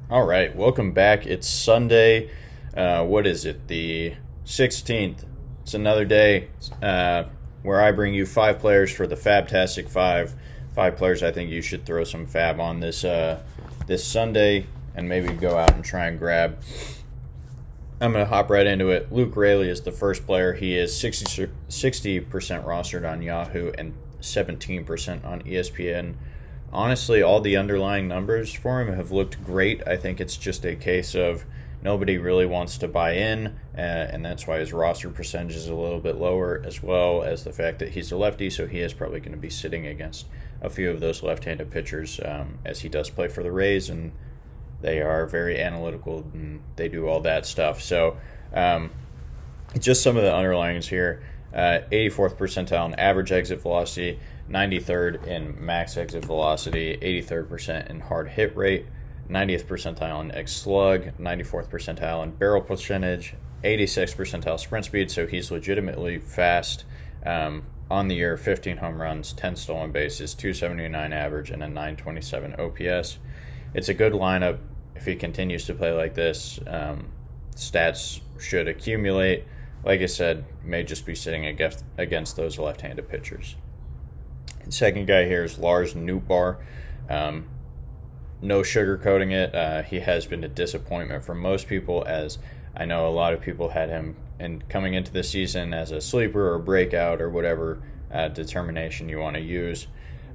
All right, welcome back. It's Sunday. What is it? The 16th. It's another day where I bring you five players for the Fabtastic Five. Five players I think you should throw some fab on this Sunday and maybe go out and try and grab. I'm going to hop right into it. Luke Rayleigh is the first player. He is 60% rostered on Yahoo and 17% on ESPN. Honestly, all the underlying numbers for him have looked great. I think it's just a case of nobody really wants to buy in, and that's why his roster percentage is a little bit lower, as well as the fact that he's a lefty, so he is probably going to be sitting against a few of those left-handed pitchers, as he does play for the Rays, and they are very analytical and they do all that stuff. So, just some of the underlyings here. 84th percentile in average exit velocity, 93rd in max exit velocity, 83rd percent in hard hit rate, 90th percentile in X slug, 94th percentile in barrel percentage, 86th percentile sprint speed, so he's legitimately fast. On the year, 15 home runs, 10 stolen bases, 279 average, and a 927 OPS. It's a good lineup. If he continues to play like this, stats should accumulate. Like I said, may just be sitting against those left-handed pitchers. Second guy here is Lars Nootbaar. No sugarcoating it. He has been a disappointment for most people, as I know a lot of people had him coming into the season as a sleeper or breakout or whatever determination you want to use.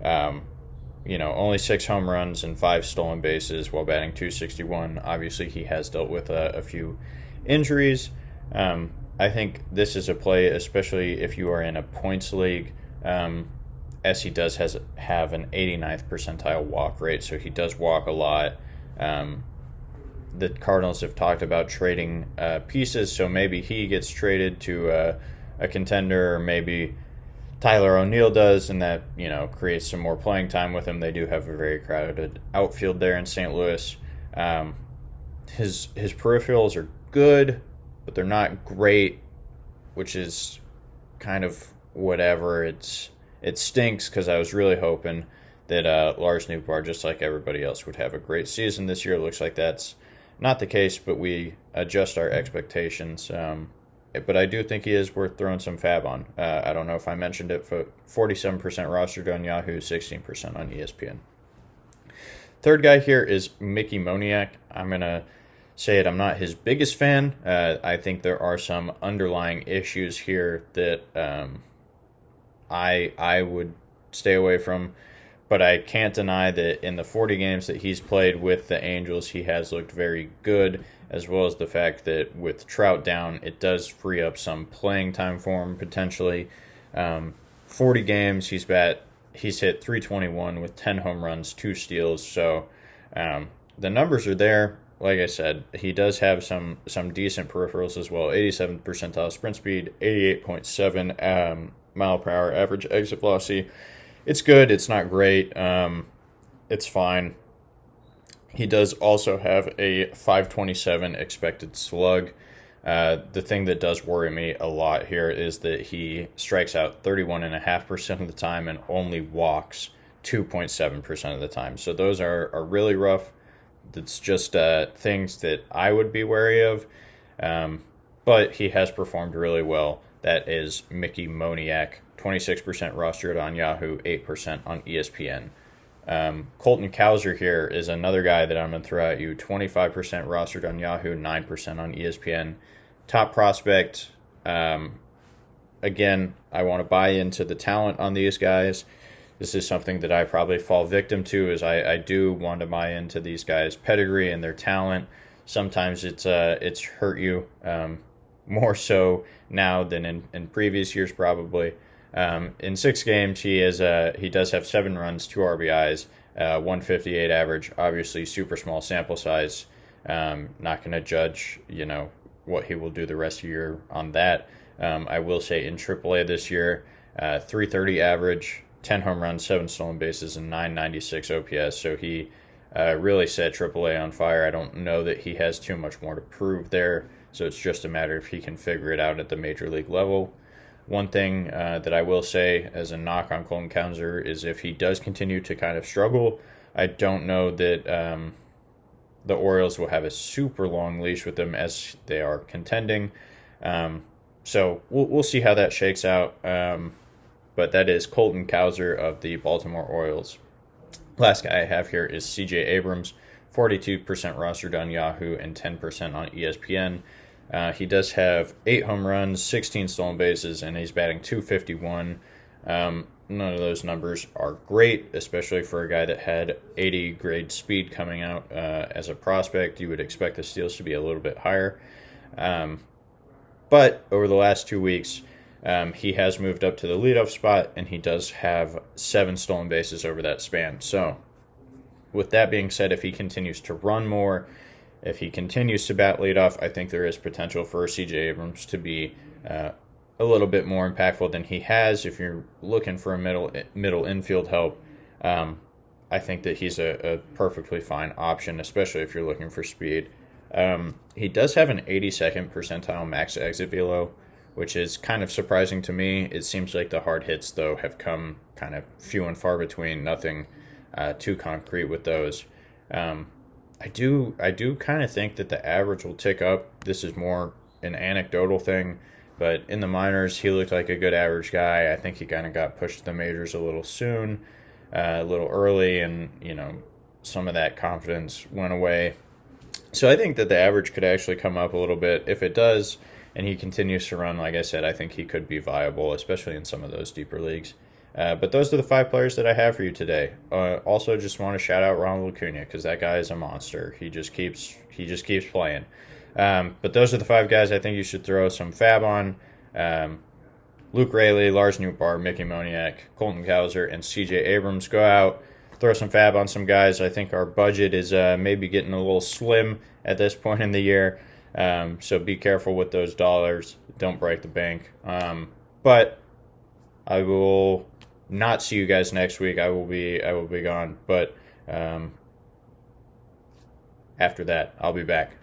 Only 6 home runs and 5 stolen bases while batting .261. Obviously, he has dealt with a few injuries. I think this is a play, especially if you are in a points league, as he does have an 89th percentile walk rate, so he does walk a lot. The Cardinals have talked about trading pieces, so maybe he gets traded to a contender, or maybe Tyler O'Neill does, and that creates some more playing time with him. They do have a very crowded outfield there in St. Louis. His peripherals are good, but they're not great, which is kind of whatever. It stinks because I was really hoping that Lars Nootbaar, just like everybody else, would have a great season this year. It looks like that's not the case, but we adjust our expectations. But I do think he is worth throwing some fab on. I don't know if I mentioned it, for 47% rostered on Yahoo, 16% on ESPN. Third guy here is Mickey Moniak. I'm going to say it, I'm not his biggest fan. I think there are some underlying issues here that I would stay away from, but I can't deny that in the 40 games that he's played with the Angels, he has looked very good, as well as the fact that with Trout down, it does free up some playing time for him potentially. 40 games, he's hit .321 with 10 home runs, 2 steals, so the numbers are there. Like I said, he does have some decent peripherals as well. 87th percentile sprint speed, 88.7 mile per hour average exit velocity. It's good. It's not great. It's fine. He does also have a 527 expected slug. The thing that does worry me a lot here is that he strikes out 31.5% of the time and only walks 2.7% of the time. So those are really rough. That's just things that I would be wary of. But he has performed really well. That is Mickey Moniak, 26% rostered on Yahoo, 8% on ESPN. Colton Cowser here is another guy that I'm going to throw at you. 25% rostered on Yahoo, 9% on ESPN. Top prospect. Again, I want to buy into the talent on these guys. This is something that I probably fall victim to, is I do want to buy into these guys' pedigree and their talent. Sometimes it's hurt you more so now than in previous years probably. In 6 games, he does have 7 runs, 2 RBIs, 158 average. Obviously, super small sample size. Not going to judge, what he will do the rest of the year on that. I will say in AAA this year, 330 average, 10 home runs, 7 stolen bases, and 996 OPS. So he really set AAA on fire. I don't know that he has too much more to prove there. So it's just a matter if he can figure it out at the major league level. One thing that I will say as a knock on Colton Cowser is if he does continue to kind of struggle, I don't know that the Orioles will have a super long leash with them as they are contending. So we'll see how that shakes out. But that is Colton Cowser of the Baltimore Orioles. Last guy I have here is C.J. Abrams, 42% rostered on Yahoo and 10% on ESPN. He does have 8 home runs, 16 stolen bases, and he's batting .251. None of those numbers are great, especially for a guy that had 80 grade speed coming out as a prospect. You would expect the steals to be a little bit higher. But over the last 2 weeks, he has moved up to the leadoff spot, and he does have 7 stolen bases over that span. So, with that being said, if he continues to run more, if he continues to bat leadoff, I think there is potential for C.J. Abrams to be a little bit more impactful than he has. If you're looking for a middle infield help, I think that he's a perfectly fine option, especially if you're looking for speed. He does have an 82nd percentile max exit velo, which is kind of surprising to me. It seems like the hard hits, though, have come kind of few and far between. Nothing too concrete with those. I do kind of think that the average will tick up. This is more an anecdotal thing, but in the minors, he looked like a good average guy. I think he kind of got pushed to the majors a little soon, a little early, and some of that confidence went away. So I think that the average could actually come up a little bit. If it does, and he continues to run, like I said, I think he could be viable, especially in some of those deeper leagues. But those are the 5 players that I have for you today. Also, just want to shout out Ronald Acuna because that guy is a monster. He just keeps playing. But those are the 5 guys I think you should throw some FAAB on. Luke Raley, Lars Nootbaar, Mickey Moniak, Colton Cowser, and C.J. Abrams. Go out, throw some FAAB on some guys. I think our budget is maybe getting a little slim at this point in the year. So be careful with those dollars. Don't break the bank. But I will not see you guys next week. I will be gone. But after that, I'll be back.